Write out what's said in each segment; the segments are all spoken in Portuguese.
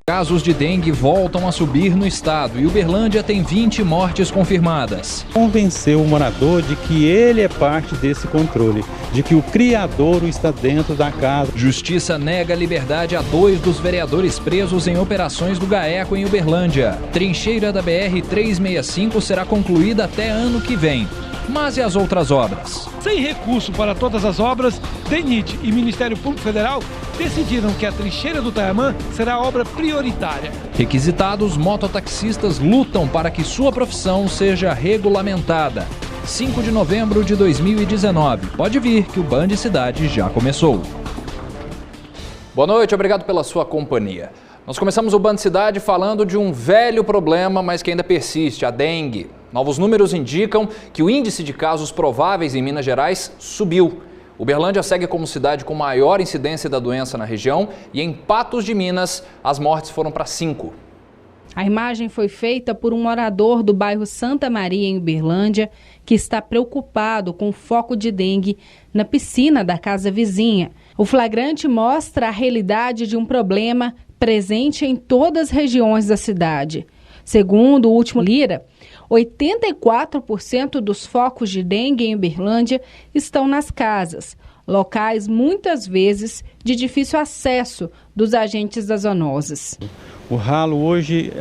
Casos de dengue voltam a subir no estado e Uberlândia tem 20 mortes confirmadas. Convencer o morador de que ele é parte desse controle, de que o criadouro está dentro da casa. Justiça nega liberdade a 2 dos vereadores presos em operações do GAECO em Uberlândia. Trincheira da BR-365 será concluída até ano que vem. Mas e as outras obras? Sem recurso para todas as obras, DENIT e Ministério Público Federal decidiram que a trincheira do Taiamã será obra prioritária. Requisitados, mototaxistas lutam para que sua profissão seja regulamentada. 5 de novembro de 2019. Pode vir que o Band Cidade já começou. Boa noite, obrigado pela sua companhia. Nós começamos o Band Cidade falando de um velho problema, mas que ainda persiste, a dengue. Novos números indicam que o índice de casos prováveis em Minas Gerais subiu. Uberlândia segue como cidade com maior incidência da doença na região e em Patos de Minas as mortes foram para 5. A imagem foi feita por um morador do bairro Santa Maria, em Uberlândia, que está preocupado com o foco de dengue na piscina da casa vizinha. O flagrante mostra a realidade de um problema presente em todas as regiões da cidade. Segundo o último Lira, 84% dos focos de dengue em Uberlândia estão nas casas, locais muitas vezes de difícil acesso dos agentes das zoonoses. O ralo hoje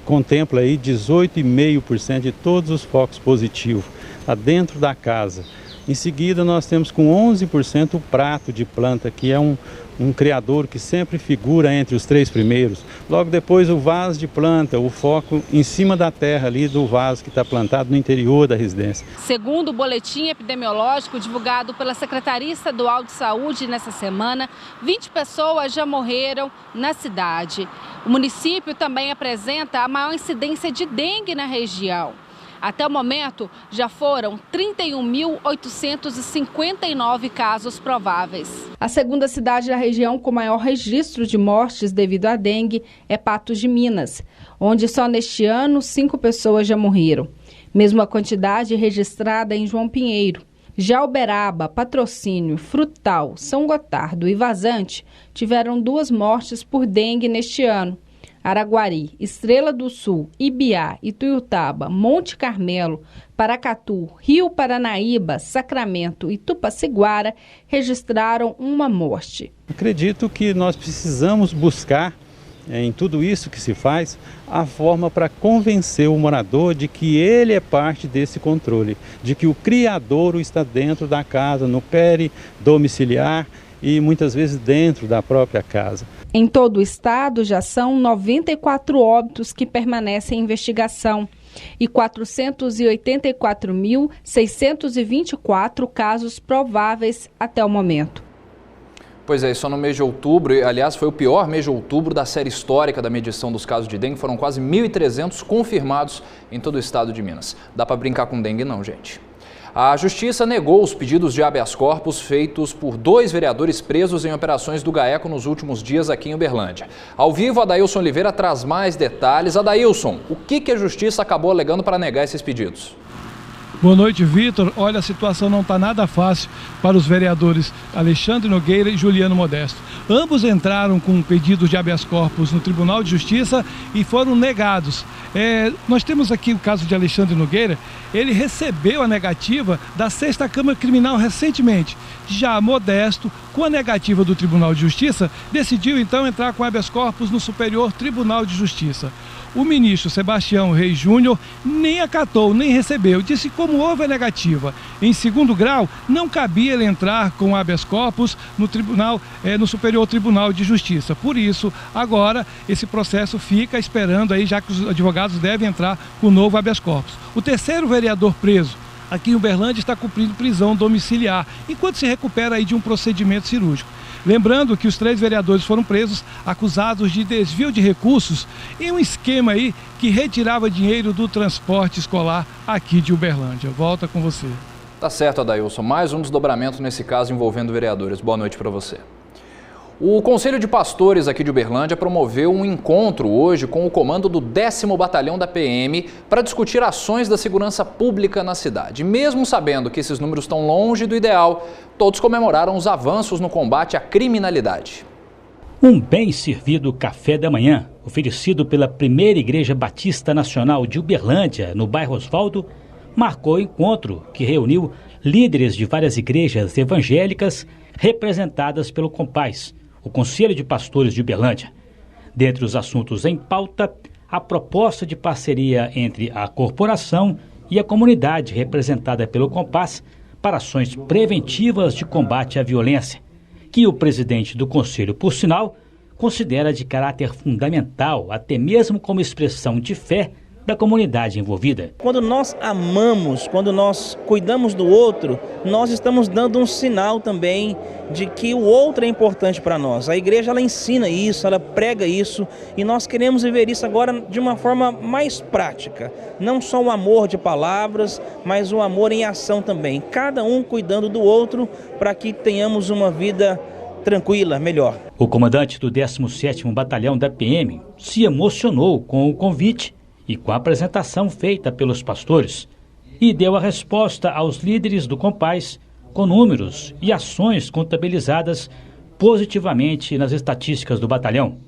contempla aí 18,5% de todos os focos positivos, está dentro da casa. Em seguida nós temos com 11% o prato de planta, que é um criador que sempre figura entre os 3 primeiros. Logo depois o vaso de planta, o foco em cima da terra ali do vaso que está plantado no interior da residência. Segundo o boletim epidemiológico divulgado pela Secretaria Estadual de Saúde nessa semana, 20 pessoas já morreram na cidade. O município também apresenta a maior incidência de dengue na região. Até o momento, já foram 31.859 casos prováveis. A segunda cidade da região com maior registro de mortes devido à dengue é Patos de Minas, onde só neste ano 5 pessoas já morreram. Mesma quantidade registrada em João Pinheiro. Já Uberaba, Patrocínio, Frutal, São Gotardo e Vazante tiveram 2 mortes por dengue neste ano. Araguari, Estrela do Sul, Ibiá, Ituiutaba, Monte Carmelo, Paracatu, Rio Paranaíba, Sacramento e Tupaciguara registraram 1 morte. Acredito que nós precisamos buscar, em tudo isso que se faz, a forma para convencer o morador de que ele é parte desse controle, de que o criadouro está dentro da casa, no peridomiciliar e muitas vezes dentro da própria casa. Em todo o estado já são 94 óbitos que permanecem em investigação e 484.624 casos prováveis até o momento. Pois é, só no mês de outubro, aliás, foi o pior mês de outubro da série histórica da medição dos casos de dengue, foram quase 1.300 confirmados em todo o estado de Minas. Dá para brincar com dengue não, gente. A Justiça negou os pedidos de habeas corpus feitos por 2 vereadores presos em operações do GAECO nos últimos dias aqui em Uberlândia. Ao vivo, Adailson Oliveira traz mais detalhes. Adailson, o que a Justiça acabou alegando para negar esses pedidos? Boa noite, Vitor. Olha, a situação não está nada fácil para os vereadores Alexandre Nogueira e Juliano Modesto. Ambos entraram com pedidos de habeas corpus no Tribunal de Justiça e foram negados. Nós temos aqui o caso de Alexandre Nogueira. Ele recebeu a negativa da 6ª Câmara Criminal recentemente. Já Modesto, com a negativa do Tribunal de Justiça, decidiu então entrar com habeas corpus no Superior Tribunal de Justiça. O ministro Sebastião Reis Júnior nem acatou, nem recebeu. Disse que como houve a negativa em 2º grau, não cabia ele entrar com habeas corpus no tribunal, no Superior Tribunal de Justiça. Por isso, agora, esse processo fica esperando aí, já que os advogados devem entrar com o novo habeas corpus. O 3º vereador preso aqui em Uberlândia está cumprindo prisão domiciliar, enquanto se recupera aí de um procedimento cirúrgico. Lembrando que os 3 vereadores foram presos acusados de desvio de recursos em um esquema aí que retirava dinheiro do transporte escolar aqui de Uberlândia. Volta com você. Tá certo, Adailson. Mais um desdobramento nesse caso envolvendo vereadores. Boa noite para você. O Conselho de Pastores aqui de Uberlândia promoveu um encontro hoje com o comando do 10º Batalhão da PM para discutir ações da segurança pública na cidade. Mesmo sabendo que esses números estão longe do ideal, todos comemoraram os avanços no combate à criminalidade. Um bem-servido café da manhã, oferecido pela Primeira Igreja Batista Nacional de Uberlândia, no bairro Osvaldo, marcou o encontro que reuniu líderes de várias igrejas evangélicas representadas pelo COMPAS, o Conselho de Pastores de Uberlândia. Dentre os assuntos em pauta, a proposta de parceria entre a corporação e a comunidade representada pelo COMPAS para ações preventivas de combate à violência, que o presidente do Conselho, por sinal, considera de caráter fundamental, até mesmo como expressão de fé da comunidade envolvida. Quando nós amamos, quando nós cuidamos do outro, nós estamos dando um sinal também de que o outro é importante para nós. A igreja, ela ensina isso, ela prega isso, e nós queremos viver isso agora de uma forma mais prática. Não só o amor de palavras, mas o amor em ação também. Cada um cuidando do outro para que tenhamos uma vida tranquila, melhor. O comandante do 17º Batalhão da PM se emocionou com o convite e com a apresentação feita pelos pastores, e deu a resposta aos líderes do COMPAS com números e ações contabilizadas positivamente nas estatísticas do batalhão,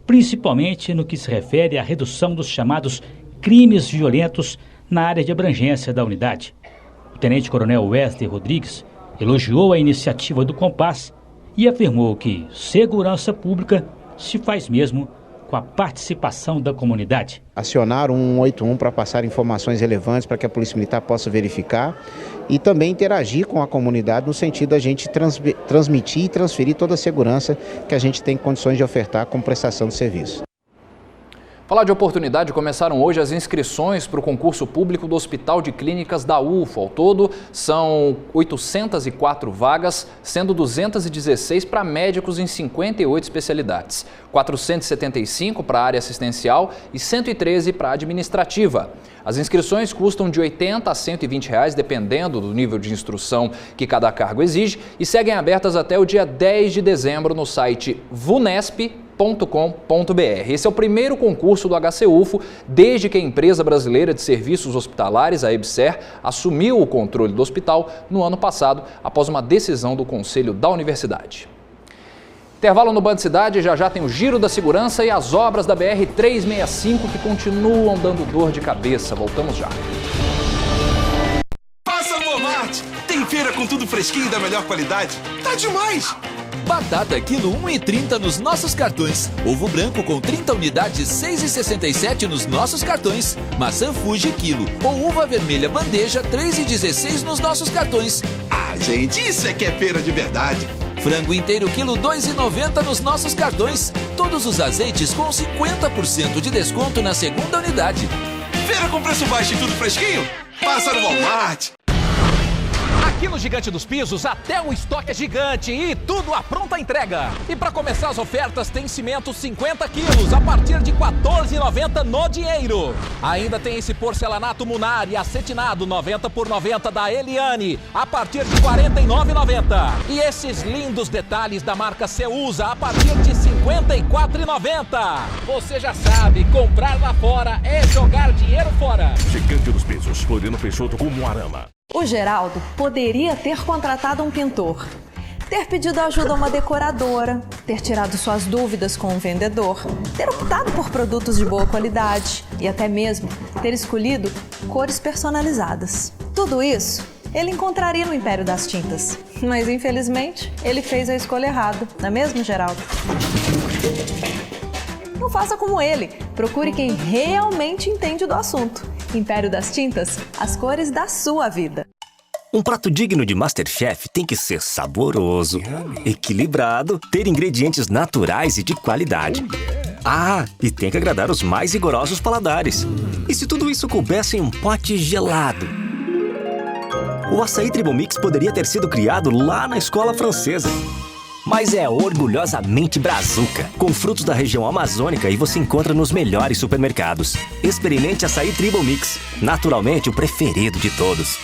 principalmente no que se refere à redução dos chamados crimes violentos na área de abrangência da unidade. O tenente-coronel Wesley Rodrigues elogiou a iniciativa do COMPAS e afirmou que segurança pública se faz mesmo com a participação da comunidade. Acionar o 181 para passar informações relevantes para que a Polícia Militar possa verificar e também interagir com a comunidade no sentido da gente transmitir e transferir toda a segurança que a gente tem condições de ofertar como prestação de serviço. Falar de oportunidade, começaram hoje as inscrições para o concurso público do Hospital de Clínicas da UFO. Ao todo, são 804 vagas, sendo 216 para médicos em 58 especialidades, 475 para a área assistencial e 113 para a administrativa. As inscrições custam de R$ 80 a R$ 120, dependendo do nível de instrução que cada cargo exige, e seguem abertas até o dia 10 de dezembro no site vunesp.com.br. Esse é o primeiro concurso do HC-UFO desde que a Empresa Brasileira de Serviços Hospitalares, a EBSER, assumiu o controle do hospital no ano passado, após uma decisão do Conselho da Universidade. Intervalo no Band Cidade, já tem o Giro da Segurança e as obras da BR-365 que continuam dando dor de cabeça. Voltamos já. Passa no Walmart! Tem feira com tudo fresquinho e da melhor qualidade. Tá demais! Batata quilo 1,30 nos nossos cartões. Ovo branco com 30 unidades 6,67 nos nossos cartões. Maçã Fuji quilo ou uva vermelha bandeja 3,16 nos nossos cartões. Ah, gente, isso é que é feira de verdade. Frango inteiro quilo 2,90 nos nossos cartões. Todos os azeites com 50% de desconto na segunda unidade. Feira com preço baixo e tudo fresquinho? Passa no Walmart! Aqui no Gigante dos Pisos, até o estoque é gigante e tudo à pronta entrega. E para começar as ofertas, tem cimento 50 quilos a partir de R$ 14,90 no dinheiro. Ainda tem esse porcelanato Munari acetinado 90 por 90 da Eliane a partir de R$ 49,90. E esses lindos detalhes da marca Ceusa a partir de R$ 54,90. Você já sabe, comprar lá fora é jogar dinheiro fora. Gigante dos Pisos, Floriano Peixoto com Moarama. O Geraldo poderia ter contratado um pintor, ter pedido ajuda a uma decoradora, ter tirado suas dúvidas com um vendedor, ter optado por produtos de boa qualidade e até mesmo ter escolhido cores personalizadas. Tudo isso ele encontraria no Império das Tintas, mas infelizmente ele fez a escolha errada, não é mesmo, Geraldo? Não faça como ele, procure quem realmente entende do assunto. Império das Tintas, as cores da sua vida. Um prato digno de MasterChef tem que ser saboroso, equilibrado, ter ingredientes naturais e de qualidade. Ah, e tem que agradar os mais rigorosos paladares. E se tudo isso coubesse em um pote gelado? O açaí Triple Mix poderia ter sido criado lá na escola francesa. Mas é orgulhosamente brazuca, com frutos da região amazônica e você encontra nos melhores supermercados. Experimente açaí Triple Mix, naturalmente o preferido de todos.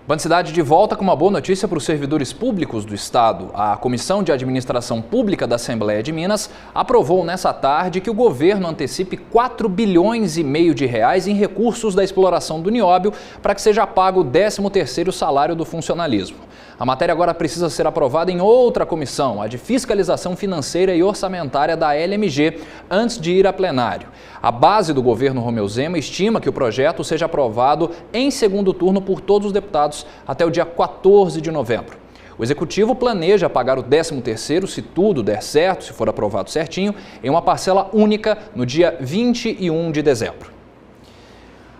Band Cidade de volta com uma boa notícia para os servidores públicos do Estado. A Comissão de Administração Pública da Assembleia de Minas aprovou nessa tarde que o governo antecipe 4,5 bilhões de reais em recursos da exploração do nióbio para que seja pago o 13º salário do funcionalismo. A matéria agora precisa ser aprovada em outra comissão, a de Fiscalização Financeira e Orçamentária da LMG, antes de ir a plenário. A base do governo Romeu Zema estima que o projeto seja aprovado em segundo turno por todos os deputados até o dia 14 de novembro. O Executivo planeja pagar o 13º, se tudo der certo, se for aprovado certinho, em uma parcela única no dia 21 de dezembro.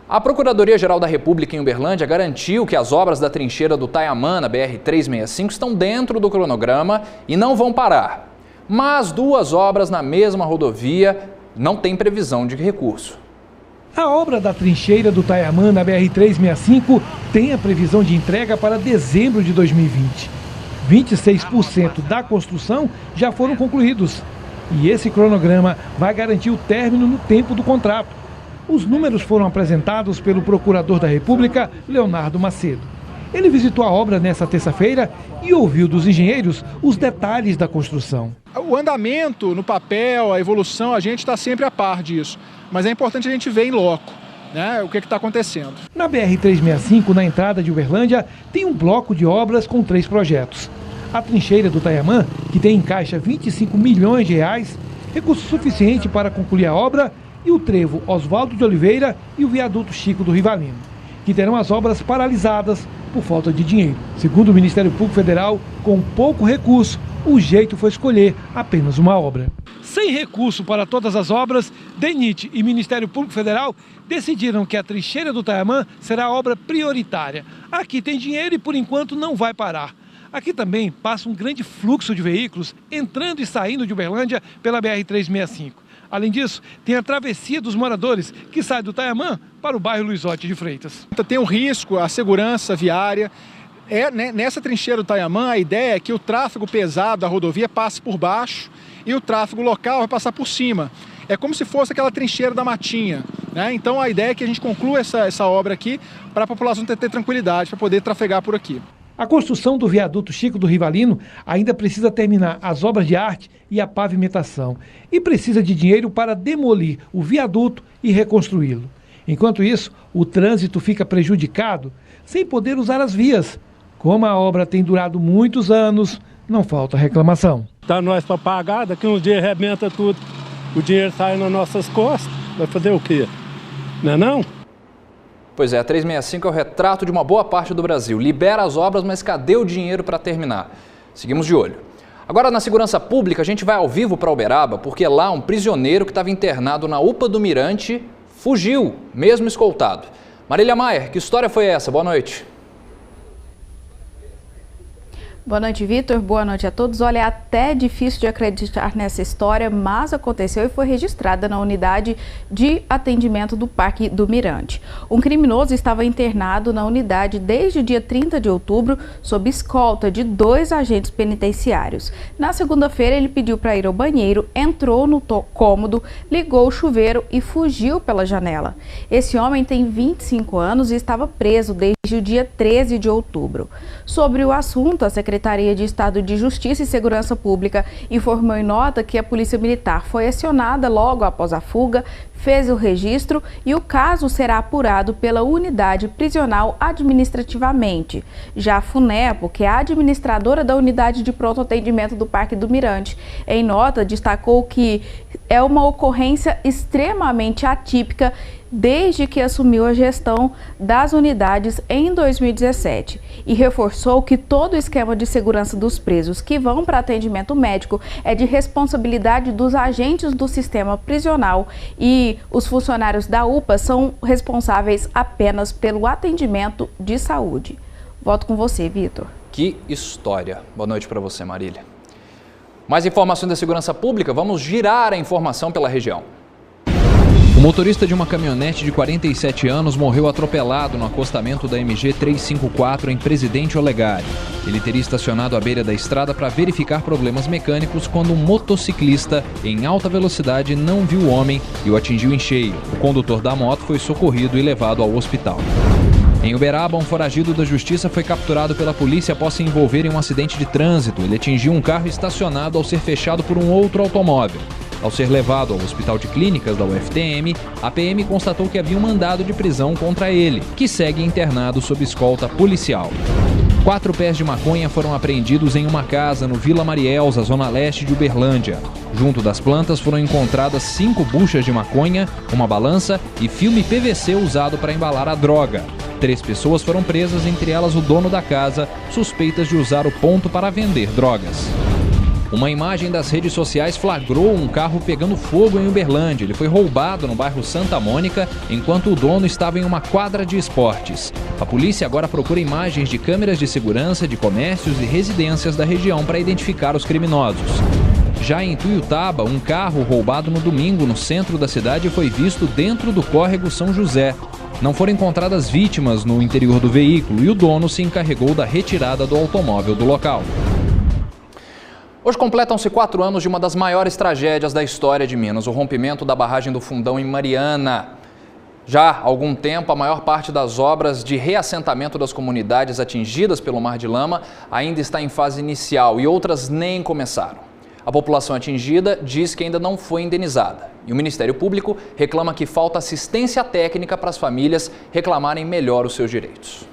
A Procuradoria-Geral da República em Uberlândia garantiu que as obras da trincheira do Taiamã, na BR-365, estão dentro do cronograma e não vão parar. Mas 2 obras na mesma rodovia não têm previsão de recurso. A obra da trincheira do Taiamã, na BR-365, tem a previsão de entrega para dezembro de 2020. 26% da construção já foram concluídos. E esse cronograma vai garantir o término no tempo do contrato. Os números foram apresentados pelo Procurador da República, Leonardo Macedo. Ele visitou a obra nesta terça-feira e ouviu dos engenheiros os detalhes da construção. O andamento no papel, a evolução, a gente está sempre a par disso. Mas é importante a gente ver em loco, né, o que está acontecendo. Na BR-365, na entrada de Uberlândia, tem um bloco de obras com 3 projetos. A trincheira do Taiamã, que tem em caixa 25 milhões de reais, recurso suficiente para concluir a obra, e o trevo Oswaldo de Oliveira e o viaduto Chico do Rivalino, que terão as obras paralisadas por falta de dinheiro. Segundo o Ministério Público Federal, com pouco recurso, o jeito foi escolher apenas uma obra. Sem recurso para todas as obras, DENIT e Ministério Público Federal decidiram que a trincheira do Taiamã será a obra prioritária. Aqui tem dinheiro e por enquanto não vai parar. Aqui também passa um grande fluxo de veículos entrando e saindo de Uberlândia pela BR-365. Além disso, tem a travessia dos moradores que sai do Taiamã para o bairro Luizotti de Freitas. Tem um risco, a segurança viária. Nessa trincheira do Taiamã, a ideia é que o tráfego pesado da rodovia passe por baixo e o tráfego local vai passar por cima. É como se fosse aquela trincheira da Matinha, né? Então a ideia é que a gente conclua essa obra aqui para a população ter tranquilidade, para poder trafegar por aqui. A construção do viaduto Chico do Rivalino ainda precisa terminar as obras de arte e a pavimentação. E precisa de dinheiro para demolir o viaduto e reconstruí-lo. Enquanto isso, o trânsito fica prejudicado sem poder usar as vias. Como a obra tem durado muitos anos, não falta reclamação. Tá nós para pagar, daqui uns dias arrebenta tudo. O dinheiro sai nas nossas costas. Vai fazer o quê? Não é não? Pois é, a 365 é o retrato de uma boa parte do Brasil. Libera as obras, mas cadê o dinheiro para terminar? Seguimos de olho. Agora, na segurança pública, a gente vai ao vivo para Uberaba, porque lá um prisioneiro que estava internado na UPA do Mirante fugiu, mesmo escoltado. Marília Maier, que história foi essa? Boa noite. Boa noite, Vitor. Boa noite a todos. Olha, é até difícil de acreditar nessa história, mas aconteceu e foi registrada na unidade de atendimento do Parque do Mirante. Um criminoso estava internado na unidade desde o dia 30 de outubro, sob escolta de 2 agentes penitenciários. Na segunda-feira, ele pediu para ir ao banheiro, entrou no cômodo, ligou o chuveiro e fugiu pela janela. Esse homem tem 25 anos e estava preso desde o dia 13 de outubro. Sobre o assunto, a Secretaria de Estado de Justiça e Segurança Pública informou em nota que a Polícia Militar foi acionada logo após a fuga, fez o registro e o caso será apurado pela unidade prisional administrativamente. Já a FUNEPO, que é a administradora da unidade de pronto atendimento do Parque do Mirante, em nota destacou que é uma ocorrência extremamente atípica desde que assumiu a gestão das unidades em 2017 e reforçou que todo o esquema de segurança dos presos que vão para atendimento médico é de responsabilidade dos agentes do sistema prisional e os funcionários da UPA são responsáveis apenas pelo atendimento de saúde. Volto com você, Vitor. Que história. Boa noite para você, Marília. Mais informações da segurança pública, vamos girar a informação pela região. O motorista de uma caminhonete de 47 anos morreu atropelado no acostamento da MG 354 em Presidente Olegário. Ele teria estacionado à beira da estrada para verificar problemas mecânicos quando um motociclista em alta velocidade não viu o homem e o atingiu em cheio. O condutor da moto foi socorrido e levado ao hospital. Em Uberaba, um foragido da justiça foi capturado pela polícia após se envolver em um acidente de trânsito. Ele atingiu um carro estacionado ao ser fechado por um outro automóvel. Ao ser levado ao Hospital de Clínicas da UFTM, a PM constatou que havia um mandado de prisão contra ele, que segue internado sob escolta policial. 4 pés de maconha foram apreendidos em uma casa no Vila Marielza, zona leste de Uberlândia. Junto das plantas foram encontradas 5 buchas de maconha, uma balança e filme PVC usado para embalar a droga. 3 pessoas foram presas, entre elas o dono da casa, suspeitas de usar o ponto para vender drogas. Uma imagem das redes sociais flagrou um carro pegando fogo em Uberlândia. Ele foi roubado no bairro Santa Mônica, enquanto o dono estava em uma quadra de esportes. A polícia agora procura imagens de câmeras de segurança de comércios e residências da região para identificar os criminosos. Já em Tuiutaba, um carro roubado no domingo no centro da cidade foi visto dentro do córrego São José. Não foram encontradas vítimas no interior do veículo e o dono se encarregou da retirada do automóvel do local. Hoje completam-se 4 anos de uma das maiores tragédias da história de Minas, o rompimento da barragem do Fundão em Mariana. Já há algum tempo, a maior parte das obras de reassentamento das comunidades atingidas pelo mar de lama ainda está em fase inicial e outras nem começaram. A população atingida diz que ainda não foi indenizada e o Ministério Público reclama que falta assistência técnica para as famílias reclamarem melhor os seus direitos.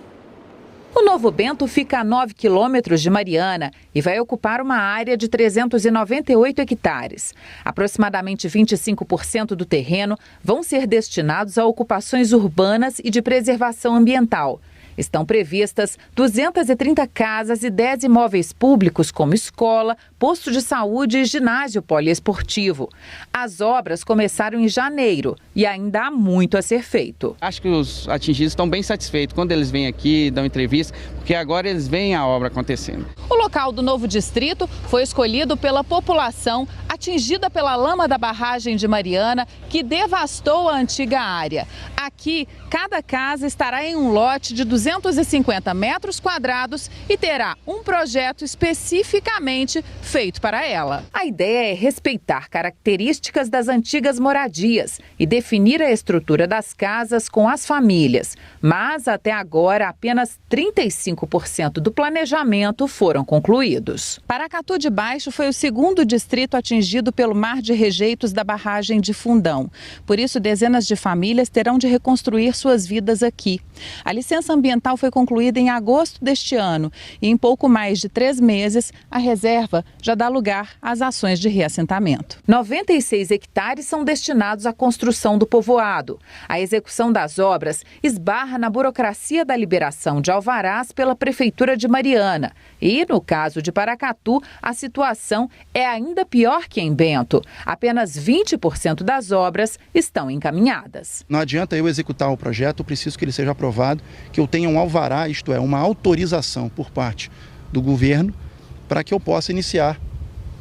O Novo Bento fica a 9 quilômetros de Mariana e vai ocupar uma área de 398 hectares. Aproximadamente 25% do terreno vão ser destinados a ocupações urbanas e de preservação ambiental. Estão previstas 230 casas e 10 imóveis públicos, como escola, posto de saúde e ginásio poliesportivo. As obras começaram em janeiro e ainda há muito a ser feito. Acho que os atingidos estão bem satisfeitos quando eles vêm aqui, dão entrevista, porque agora eles veem a obra acontecendo. O local do novo distrito foi escolhido pela população atingida pela lama da barragem de Mariana, que devastou a antiga área. Aqui, cada casa estará em um lote de 250 metros quadrados e terá um projeto especificamente feito para ela. A ideia é respeitar características das antigas moradias e definir a estrutura das casas com as famílias. Mas, até agora, apenas 35% do planejamento foram concluídos. Paracatu de Baixo foi o segundo distrito atingido pelo mar de rejeitos da barragem de Fundão. Por isso, dezenas de famílias terão de reconstruir suas vidas aqui. A licença ambiental foi concluída em agosto deste ano e em pouco mais de 3 meses, a reserva já dá lugar às ações de reassentamento. 96 hectares são destinados à construção do povoado. A execução das obras esbarra na burocracia da liberação de alvarás pela Prefeitura de Mariana. E, no caso de Paracatu, a situação é ainda pior que em Bento. Apenas 20% das obras estão encaminhadas. Não adianta eu executar o projeto, eu preciso que ele seja aprovado, que eu tenha um alvará, isto é, uma autorização por parte do governo para que eu possa iniciar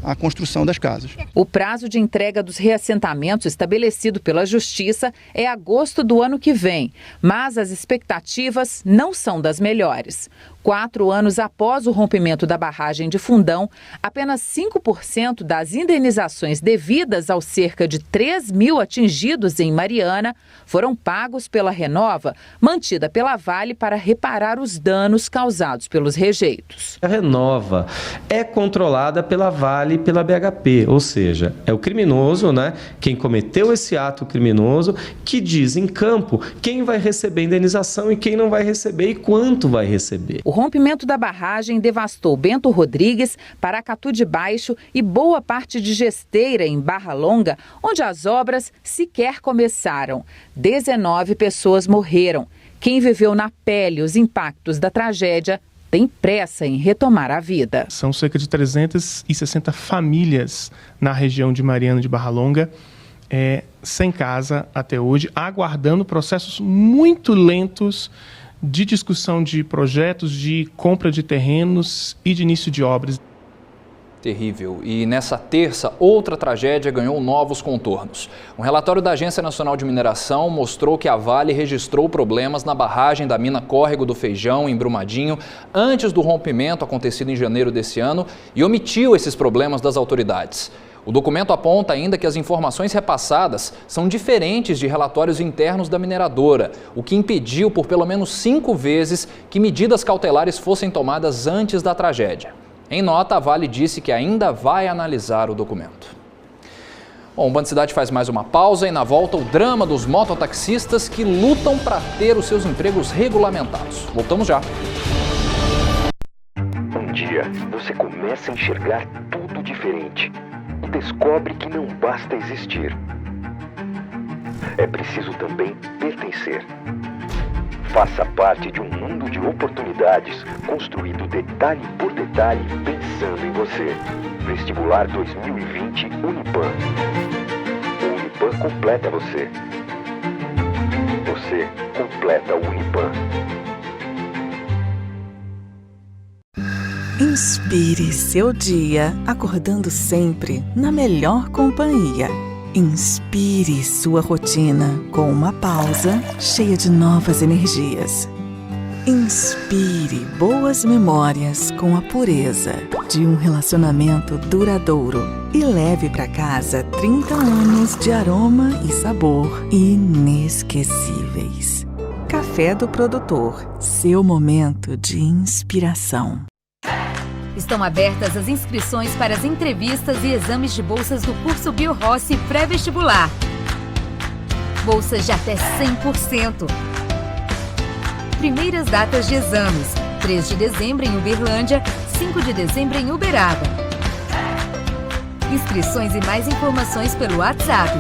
a construção das casas. O prazo de entrega dos reassentamentos estabelecido pela Justiça é agosto do ano que vem, mas as expectativas não são das melhores. 4 anos após o rompimento da barragem de Fundão, apenas 5% das indenizações devidas aos cerca de 3 mil atingidos em Mariana foram pagos pela Renova, mantida pela Vale para reparar os danos causados pelos rejeitos. A Renova é controlada pela Vale e pela BHP, ou seja, é o criminoso, né? Quem cometeu esse ato criminoso, que diz em campo quem vai receber indenização e quem não vai receber e quanto vai receber. O rompimento da barragem devastou Bento Rodrigues, Paracatu de Baixo e boa parte de Gesteira, em Barra Longa, onde as obras sequer começaram. 19 pessoas morreram. Quem viveu na pele os impactos da tragédia tem pressa em retomar a vida. São cerca de 360 famílias na região de Mariana de Barra Longa, sem casa até hoje, aguardando processos muito lentos de discussão de projetos, de compra de terrenos e de início de obras. Terrível. E nessa terça, outra tragédia ganhou novos contornos. Um relatório da Agência Nacional de Mineração mostrou que a Vale registrou problemas na barragem da mina Córrego do Feijão, em Brumadinho, antes do rompimento acontecido em janeiro desse ano e omitiu esses problemas das autoridades. O documento aponta ainda que as informações repassadas são diferentes de relatórios internos da mineradora, o que impediu por pelo menos 5 vezes que medidas cautelares fossem tomadas antes da tragédia. Em nota, a Vale disse que ainda vai analisar o documento. Bom, o Band Cidade faz mais uma pausa e na volta o drama dos mototaxistas que lutam para ter os seus empregos regulamentados. Voltamos já. Um dia você começa a enxergar tudo diferente e descobre que não basta existir. É preciso também pertencer. Faça parte de um mundo de oportunidades construído detalhe por detalhe pensando em você. Vestibular 2020 Unipan. O Unipan completa você. Você completa o Unipan. Inspire seu dia acordando sempre na melhor companhia. Inspire sua rotina com uma pausa cheia de novas energias. Inspire boas memórias com a pureza de um relacionamento duradouro e leve para casa 30 anos de aroma e sabor inesquecíveis. Café do Produtor, seu momento de inspiração. Estão abertas as inscrições para as entrevistas e exames de bolsas do curso BioRossi pré-vestibular. Bolsas de até 100%. Primeiras datas de exames: 3 de dezembro em Uberlândia, 5 de dezembro em Uberaba. Inscrições e mais informações pelo WhatsApp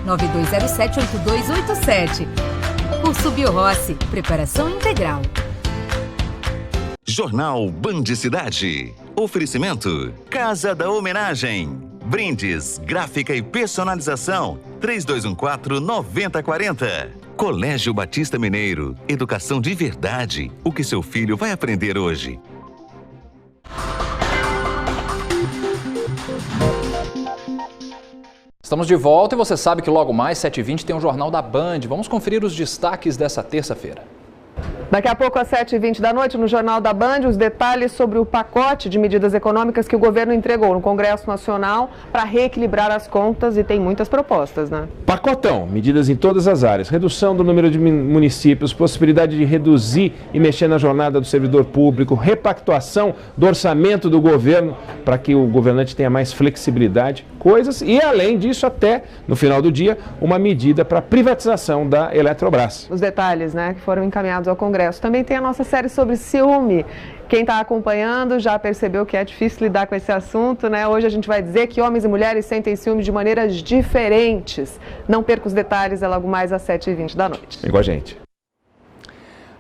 349-9207-8287. Curso BioRossi, preparação integral. Jornal Band Cidade. Oferecimento: Casa da Homenagem. Brindes, gráfica e personalização. 3214-9040. Colégio Batista Mineiro. Educação de verdade. O que seu filho vai aprender hoje? Estamos de volta e você sabe que logo mais, 7h20, tem um Jornal da Band. Vamos conferir os destaques dessa terça-feira. Daqui a pouco, às 7h20 da noite, no Jornal da Band, os detalhes sobre o pacote de medidas econômicas que o governo entregou no Congresso Nacional para reequilibrar as contas, e tem muitas propostas, né? Pacotão, medidas em todas as áreas, redução do número de municípios, possibilidade de reduzir e mexer na jornada do servidor público, repactuação do orçamento do governo para que o governante tenha mais flexibilidade, coisas, e além disso, até no final do dia, uma medida para privatização da Eletrobras. Os detalhes, né, que foram encaminhados ao Congresso. Também tem a nossa série sobre ciúme. Quem está acompanhando já percebeu que é difícil lidar com esse assunto, né? Hoje a gente vai dizer que homens e mulheres sentem ciúme de maneiras diferentes. Não perca os detalhes, é logo mais às 7h20 da noite. Igual a gente.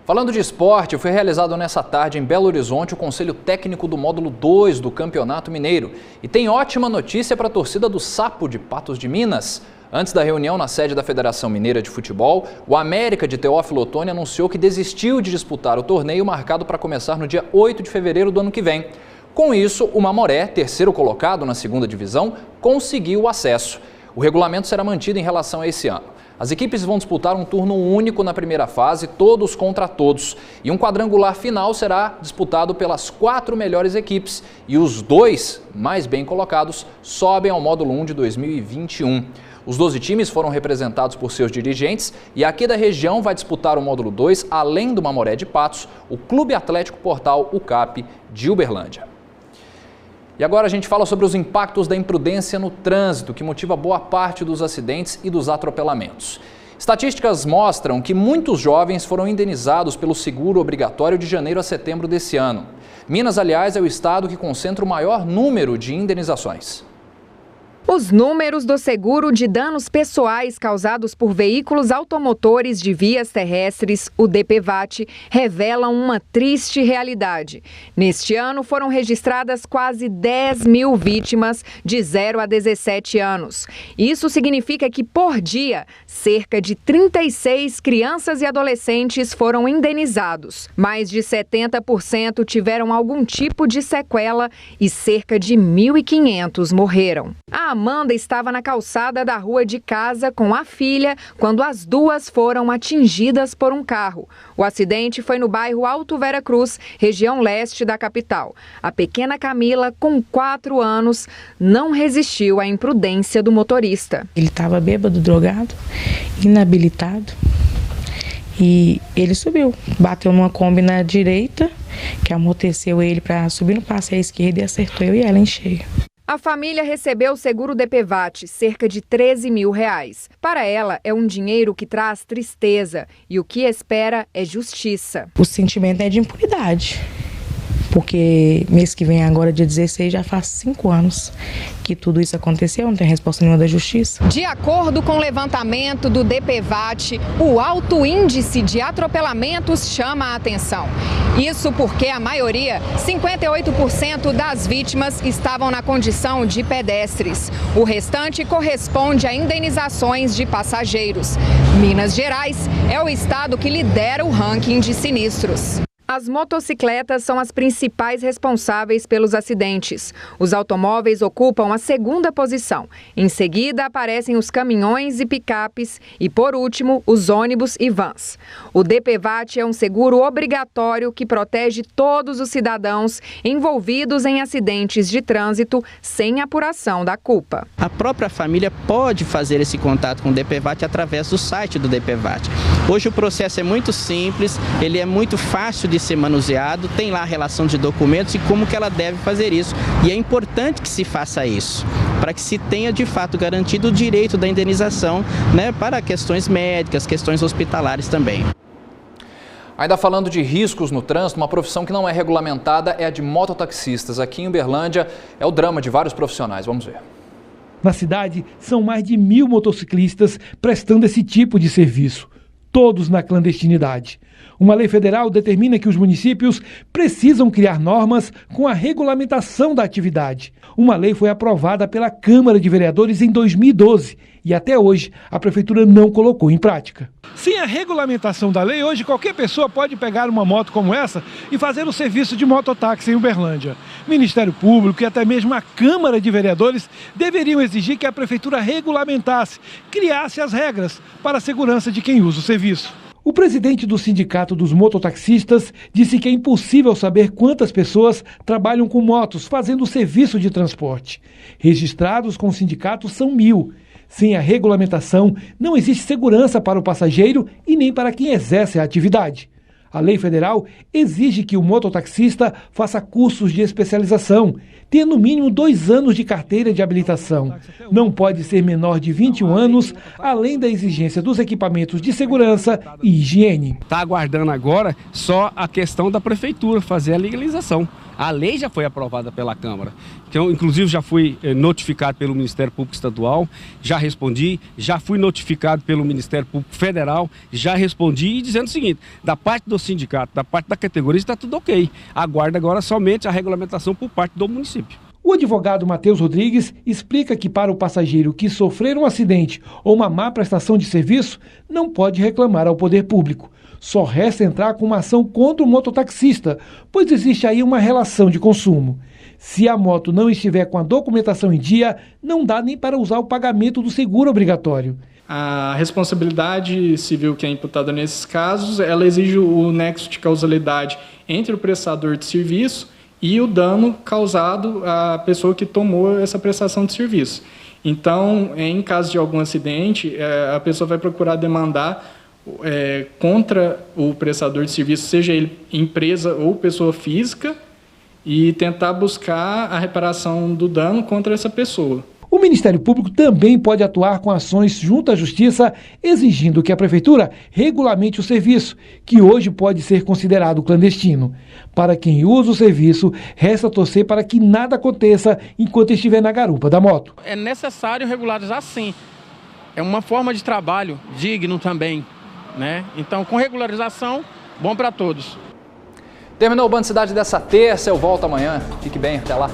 Falando de esporte, foi realizado nessa tarde em Belo Horizonte o Conselho Técnico do Módulo 2 do Campeonato Mineiro. E tem ótima notícia para a torcida do Sapo de Patos de Minas. Antes da reunião na sede da Federação Mineira de Futebol, o América de Teófilo Otoni anunciou que desistiu de disputar o torneio marcado para começar no dia 8 de fevereiro do ano que vem. Com isso, o Mamoré, terceiro colocado na segunda divisão, conseguiu o acesso. O regulamento será mantido em relação a esse ano. As equipes vão disputar um turno único na primeira fase, todos contra todos. E um quadrangular final será disputado pelas 4 melhores equipes. E os 2 mais bem colocados sobem ao módulo 1 de 2021. Os 12 times foram representados por seus dirigentes e aqui da região vai disputar o módulo 2, além do Mamoré de Patos, o Clube Atlético Portal UCAP de Uberlândia. E agora a gente fala sobre os impactos da imprudência no trânsito, que motiva boa parte dos acidentes e dos atropelamentos. Estatísticas mostram que muitos jovens foram indenizados pelo seguro obrigatório de janeiro a setembro desse ano. Minas, aliás, é o estado que concentra o maior número de indenizações. Os números do seguro de danos pessoais causados por veículos automotores de vias terrestres, o DPVAT, revelam uma triste realidade. Neste ano foram registradas quase 10 mil vítimas de 0 a 17 anos. Isso significa que, por dia, cerca de 36 crianças e adolescentes foram indenizados. Mais de 70% tiveram algum tipo de sequela e cerca de 1.500 morreram. A A Amanda estava na calçada da rua de casa com a filha quando as duas foram atingidas por um carro. O acidente foi no bairro Alto Vera Cruz, região leste da capital. A pequena Camila, com 4 anos, não resistiu à imprudência do motorista. Ele estava bêbado, drogado, inabilitado. E ele subiu, bateu numa Kombi na direita, que amorteceu ele para subir no passe à esquerda e acertou eu e ela em cheio. A família recebeu o seguro DPVAT, cerca de R$13 mil. Para ela, é um dinheiro que traz tristeza e o que espera é justiça. O sentimento é de impunidade, porque mês que vem, agora dia 16, já faz 5 anos que tudo isso aconteceu, não tem resposta nenhuma da justiça. De acordo com o levantamento do DPVAT, o alto índice de atropelamentos chama a atenção. Isso porque a maioria, 58% das vítimas, estavam na condição de pedestres. O restante corresponde a indenizações de passageiros. Minas Gerais é o estado que lidera o ranking de sinistros. As motocicletas são as principais responsáveis pelos acidentes. Os automóveis ocupam a segunda posição. Em seguida, aparecem os caminhões e picapes e, por último, os ônibus e vans. O DPVAT é um seguro obrigatório que protege todos os cidadãos envolvidos em acidentes de trânsito sem apuração da culpa. A própria família pode fazer esse contato com o DPVAT através do site do DPVAT. Hoje o processo é muito simples, ele é muito fácil de ser manuseado, tem lá a relação de documentos e como que ela deve fazer isso. E é importante que se faça isso, para que se tenha de fato garantido o direito da indenização, né, para questões médicas, questões hospitalares também. Ainda falando de riscos no trânsito, uma profissão que não é regulamentada é a de mototaxistas. Aqui em Uberlândia é o drama de vários profissionais. Vamos ver. Na cidade, são mais de 1.000 motociclistas prestando esse tipo de serviço, todos na clandestinidade. Uma lei federal determina que os municípios precisam criar normas com a regulamentação da atividade. Uma lei foi aprovada pela Câmara de Vereadores em 2012 e até hoje a Prefeitura não colocou em prática. Sem a regulamentação da lei, hoje qualquer pessoa pode pegar uma moto como essa e fazer o serviço de mototáxi em Uberlândia. Ministério Público e até mesmo a Câmara de Vereadores deveriam exigir que a Prefeitura regulamentasse, criasse as regras para a segurança de quem usa o serviço. O presidente do Sindicato dos Mototaxistas disse que é impossível saber quantas pessoas trabalham com motos fazendo o serviço de transporte. Registrados com o sindicato são 1.000. Sem a regulamentação, não existe segurança para o passageiro e nem para quem exerce a atividade. A lei federal exige que o mototaxista faça cursos de especialização, tenha no mínimo 2 anos de carteira de habilitação. Não pode ser menor de 21 anos, além da exigência dos equipamentos de segurança e higiene. Está aguardando agora só a questão da prefeitura fazer a legalização. A lei já foi aprovada pela Câmara. Então, inclusive, já fui notificado pelo Ministério Público Estadual, já respondi, já fui notificado pelo Ministério Público Federal, já respondi e dizendo o seguinte, da parte do sindicato, da parte da categoria, está tudo ok. Aguarda agora somente a regulamentação por parte do município. O advogado Matheus Rodrigues explica que para o passageiro que sofrer um acidente ou uma má prestação de serviço, não pode reclamar ao poder público. Só resta entrar com uma ação contra o mototaxista, pois existe aí uma relação de consumo. Se a moto não estiver com a documentação em dia, não dá nem para usar o pagamento do seguro obrigatório. A responsabilidade civil que é imputada nesses casos, ela exige o nexo de causalidade entre o prestador de serviço e o dano causado à pessoa que tomou essa prestação de serviço. Então, em caso de algum acidente, a pessoa vai procurar demandar contra o prestador de serviço, seja ele empresa ou pessoa física, e tentar buscar a reparação do dano contra essa pessoa. O Ministério Público também pode atuar com ações junto à Justiça, exigindo que a Prefeitura regulamente o serviço, que hoje pode ser considerado clandestino. Para quem usa o serviço, resta torcer para que nada aconteça enquanto estiver na garupa da moto. É necessário regularizar sim. É uma forma de trabalho digno também, né? Então, com regularização, bom para todos. Terminou o Band Cidade dessa terça, eu volto amanhã. Fique bem, até lá.